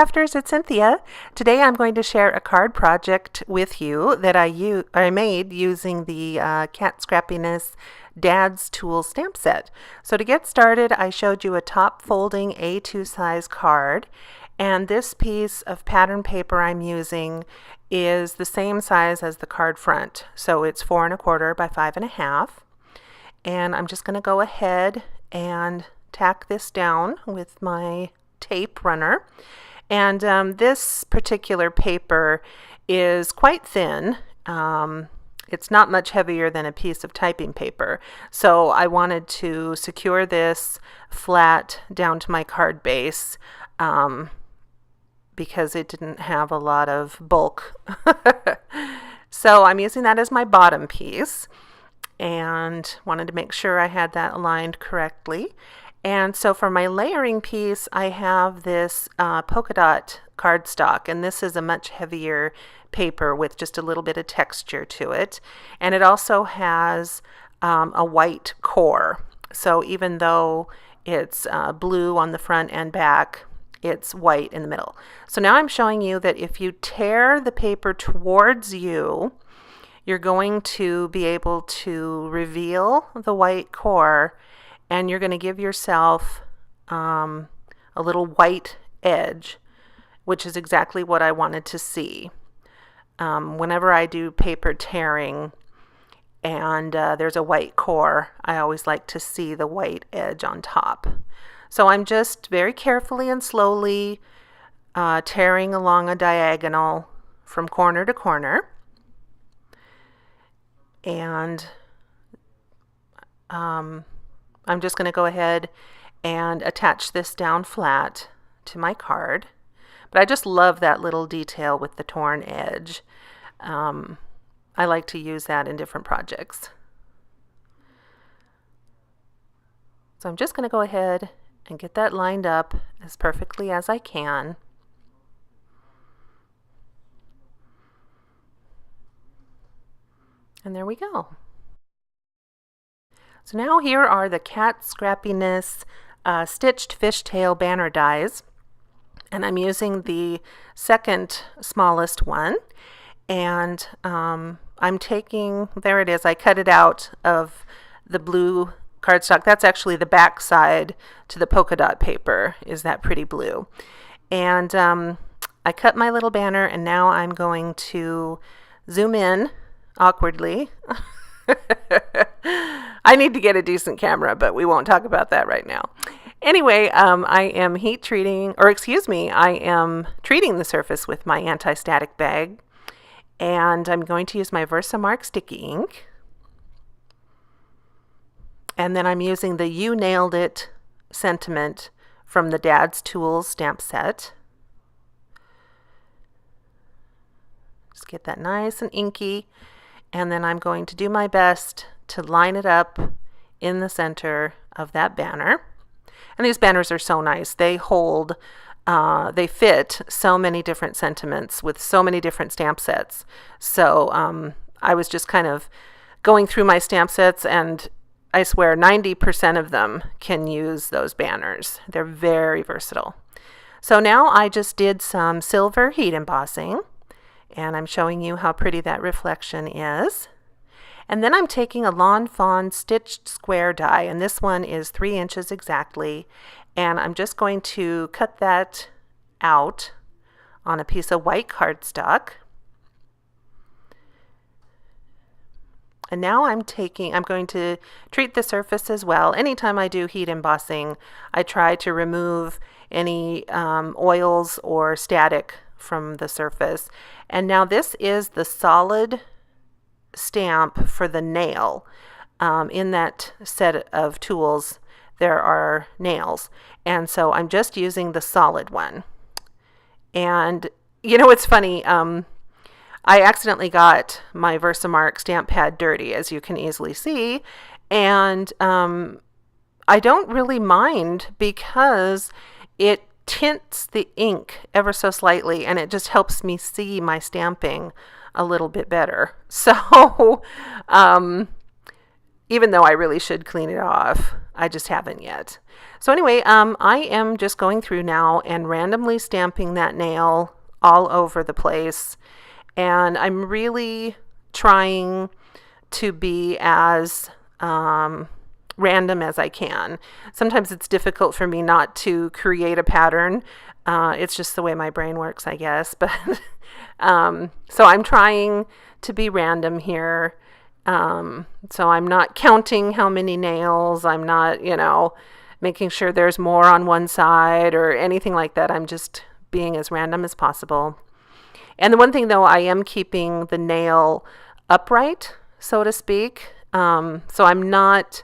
Crafters, it's Cynthia. Today I'm going to share a card project with you that I made using the Cat Scrappiness Dad's Tools stamp set. So to get started, I showed you a top folding A2 size card, and this piece of pattern paper I'm using is the same size as the card front. So it's 4 1/4 by 5 1/2. And I'm just going to go ahead and tack this down with my tape runner. And this particular paper is quite thin. It's not much heavier than a piece of typing paper. So I wanted to secure this flat down to my card base because it didn't have a lot of bulk. So I'm using that as my bottom piece and wanted to make sure I had that aligned correctly. And so for my layering piece, I have this polka dot cardstock, and this is a much heavier paper with just a little bit of texture to it. And it also has a white core. So even though it's blue on the front and back, it's white in the middle. So now I'm showing you that if you tear the paper towards you, you're going to be able to reveal the white core, and you're going to give yourself a little white edge, which is exactly what I wanted to see. Whenever I do paper tearing and there's a white core, I always like to see the white edge on top. So I'm just very carefully and slowly tearing along a diagonal from corner to corner. And I'm just going to go ahead and attach this down flat to my card. But I just love that little detail with the torn edge. I like to use that in different projects. So I'm just going to go ahead and get that lined up as perfectly as I can. And there we go. So now here are the Cat Scrappiness stitched fishtail banner dies, and I'm using the second smallest one, and I'm taking, there it is, I cut it out of the blue cardstock. That's actually the back side to the polka dot paper, is that pretty blue. And I cut my little banner, and now I'm going to zoom in awkwardly. I need to get a decent camera, but we won't talk about that right now. Anyway, I am I am treating the surface with my anti-static bag, and I'm going to use my Versamark sticky ink. And then I'm using the You Nailed It sentiment from the Dad's Tools stamp set. Just get that nice and inky. And then I'm going to do my best to line it up in the center of that banner. And these banners are so nice. They hold, they fit so many different sentiments with so many different stamp sets. So I was just kind of going through my stamp sets, and I swear 90% of them can use those banners. They're very versatile. So now I just did some silver heat embossing, and I'm showing you how pretty that reflection is. And then I'm taking a Lawn Fawn stitched square die, and this one is 3 inches exactly, and I'm just going to cut that out on a piece of white cardstock. And now I'm going to treat the surface as well. Anytime I do heat embossing, I try to remove any oils or static from the surface. And now this is the solid stamp for the nail. In that set of tools there are nails, and so I'm just using the solid one. And you know, it's funny, I accidentally got my Versamark stamp pad dirty, as you can easily see, and I don't really mind because it tints the ink ever so slightly, and it just helps me see my stamping a little bit better. So even though I really should clean it off, I just haven't yet. So anyway, I am just going through now and randomly stamping that nail all over the place. And I'm really trying to be as random as I can. Sometimes it's difficult for me not to create a pattern. It's just the way my brain works, I guess. But so I'm trying to be random here. So I'm not counting how many nails. I'm not, making sure there's more on one side or anything like that. I'm just being as random as possible. And the one thing, though, I am keeping the nail upright, so to speak. So I'm not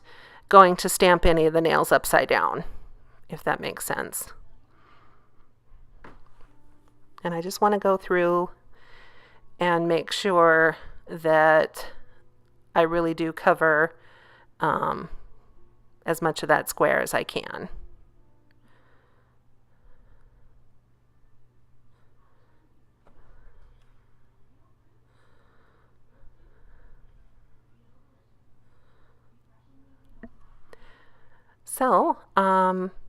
going to stamp any of the nails upside down, if that makes sense. And I just want to go through and make sure that I really do cover as much of that square as I can. So,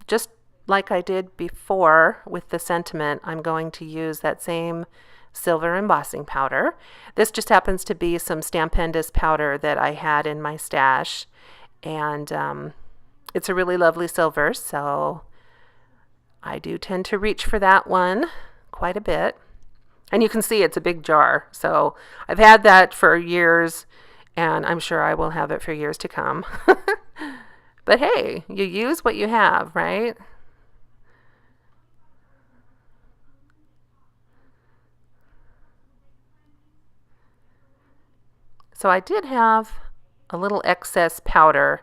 just like I did before with the sentiment, I'm going to use that same silver embossing powder. This just happens to be some Scrappiness powder that I had in my stash, and it's a really lovely silver, so I do tend to reach for that one quite a bit. And you can see it's a big jar, so I've had that for years, and I'm sure I will have it for years to come. But hey, you use what you have, right? So I did have a little excess powder,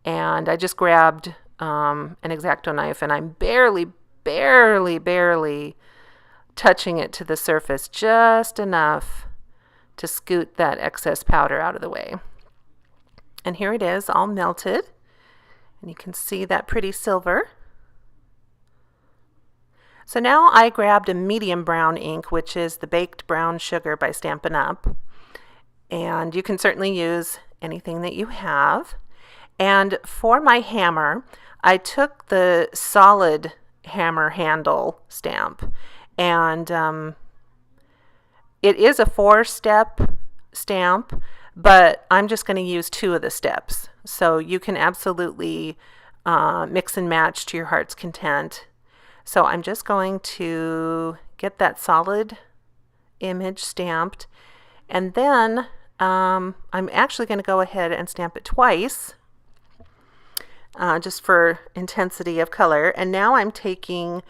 and I just grabbed an X-Acto knife, and I'm barely touching it to the surface, just enough to scoot that excess powder out of the way. And here it is, all melted. And you can see that pretty silver. So now I grabbed a medium brown ink, which is the Baked Brown Sugar by Stampin' Up. And you can certainly use anything that you have. And for my hammer, I took the solid hammer handle stamp. And it is a 4-step stamp, but I'm just going to use 2 of the steps. So you can absolutely mix and match to your heart's content. So I'm just going to get that solid image stamped, and then I'm actually going to go ahead and stamp it twice, just for intensity of color. And now I'm taking,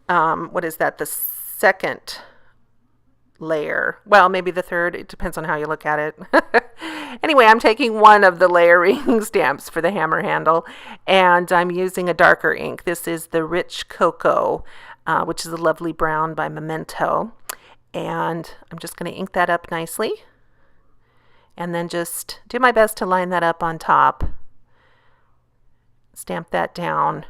what is that, the second layer, well, maybe the third, it depends on how you look at it. Anyway, I'm taking one of the layering stamps for the hammer handle, and I'm using a darker ink. This is the Rich Cocoa, which is a lovely brown by Memento, and I'm just going to ink that up nicely, and then just do my best to line that up on top, stamp that down,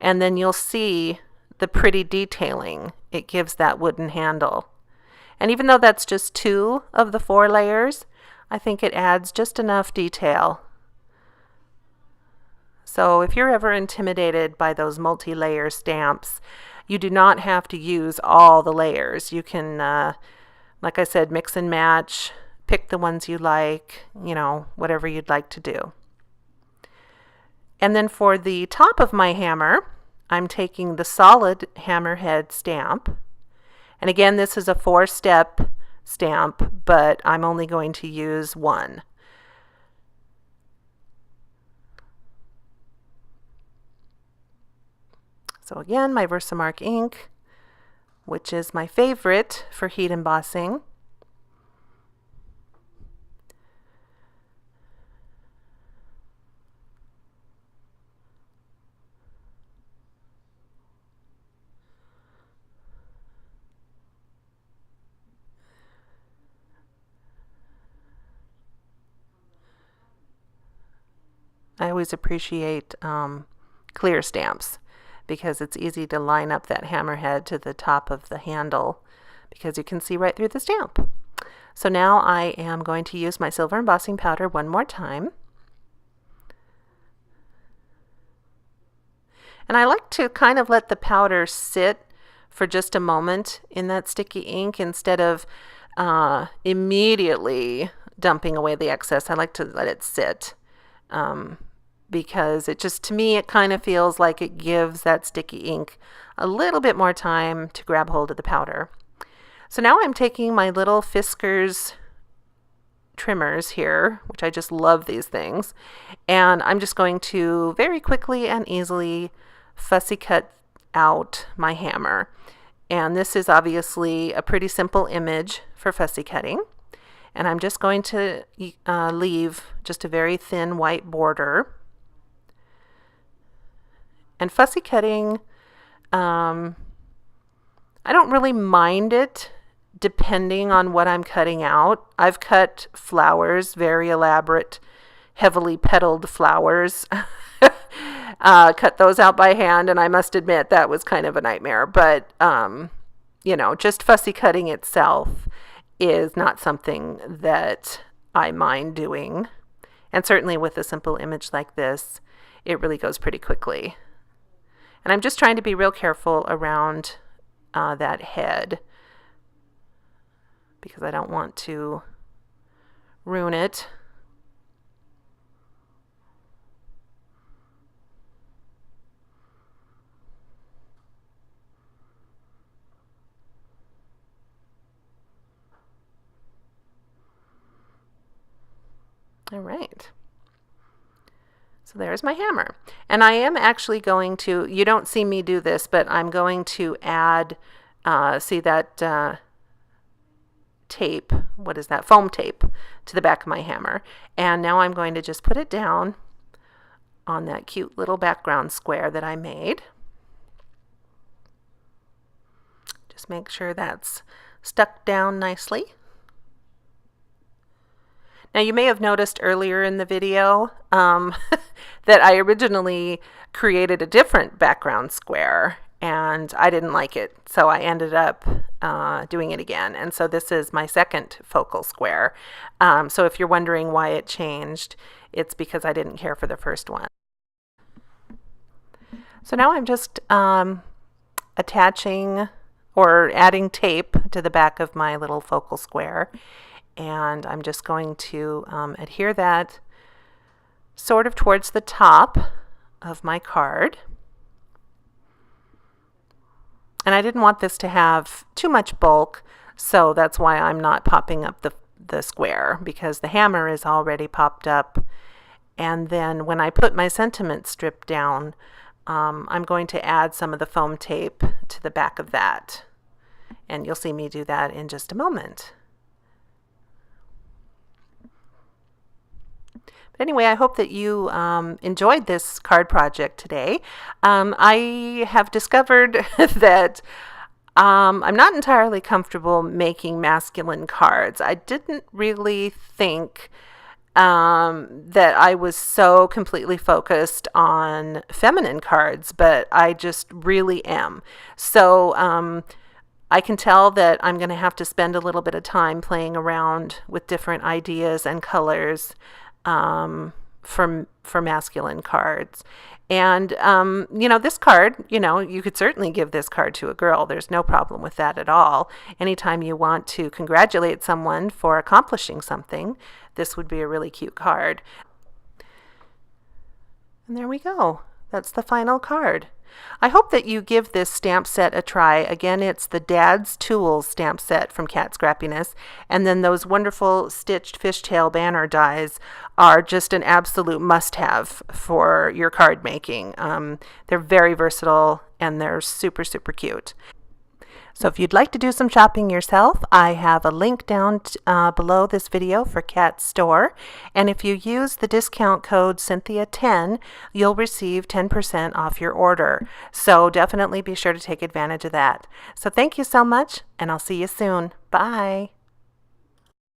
and then you'll see the pretty detailing it gives that wooden handle. And even though that's just 2 of the 4 layers, I think it adds just enough detail. So if you're ever intimidated by those multi-layer stamps, you do not have to use all the layers. You can, like I said, mix and match, pick the ones you like, whatever you'd like to do. And then for the top of my hammer, I'm taking the solid hammerhead stamp. And again, this is a 4-step stamp, but I'm only going to use 1. So again, my Versamark ink, which is my favorite for heat embossing. I always appreciate clear stamps because it's easy to line up that hammerhead to the top of the handle because you can see right through the stamp. So now I am going to use my silver embossing powder one more time. And I like to kind of let the powder sit for just a moment in that sticky ink instead of immediately dumping away the excess. I like to let it sit because it just, to me, it kind of feels like it gives that sticky ink a little bit more time to grab hold of the powder. So now I'm taking my little Fiskars trimmers here, which I just love these things, and I'm just going to very quickly and easily fussy cut out my hammer. And this is obviously a pretty simple image for fussy cutting, and I'm just going to leave just a very thin white border. And fussy cutting, I don't really mind it depending on what I'm cutting out. I've cut flowers, very elaborate, heavily petaled flowers, cut those out by hand, and I must admit that was kind of a nightmare. But, you know, just fussy cutting itself is not something that I mind doing. And certainly with a simple image like this, it really goes pretty quickly. And I'm just trying to be real careful around that head because I don't want to ruin it. All right. So there's my hammer. And I am actually going to, you don't see me do this, but I'm going to add, see that tape, what is that, foam tape, to the back of my hammer. And now I'm going to just put it down on that cute little background square that I made. Just make sure that's stuck down nicely. Now you may have noticed earlier in the video that I originally created a different background square and I didn't like it, so I ended up doing it again. And so this is my second focal square. So if you're wondering why it changed, it's because I didn't care for the first one. So now I'm just attaching or adding tape to the back of my little focal square. And I'm just going to adhere that sort of towards the top of my card. And I didn't want this to have too much bulk, so that's why I'm not popping up the square, because the hammer is already popped up. And then when I put my sentiment strip down, I'm going to add some of the foam tape to the back of that. And you'll see me do that in just a moment. But anyway, I hope that you enjoyed this card project today. I have discovered that I'm not entirely comfortable making masculine cards. I didn't really think that I was so completely focused on feminine cards, but I just really am. So I can tell that I'm going to have to spend a little bit of time playing around with different ideas and colors for masculine cards. And, you know, this card, you know, you could certainly give this card to a girl. There's no problem with that at all. Anytime you want to congratulate someone for accomplishing something, this would be a really cute card. And there we go. That's the final card. I hope that you give this stamp set a try. Again, it's the Dad's Tools stamp set from Cat Scrappiness. And then those wonderful stitched fishtail banner dies are just an absolute must-have for your card making. They're very versatile and they're super, super cute. So if you'd like to do some shopping yourself, I have a link down below this video for Cat's store. And if you use the discount code Cynthia10, you'll receive 10% off your order. So definitely be sure to take advantage of that. So thank you so much, and I'll see you soon. Bye.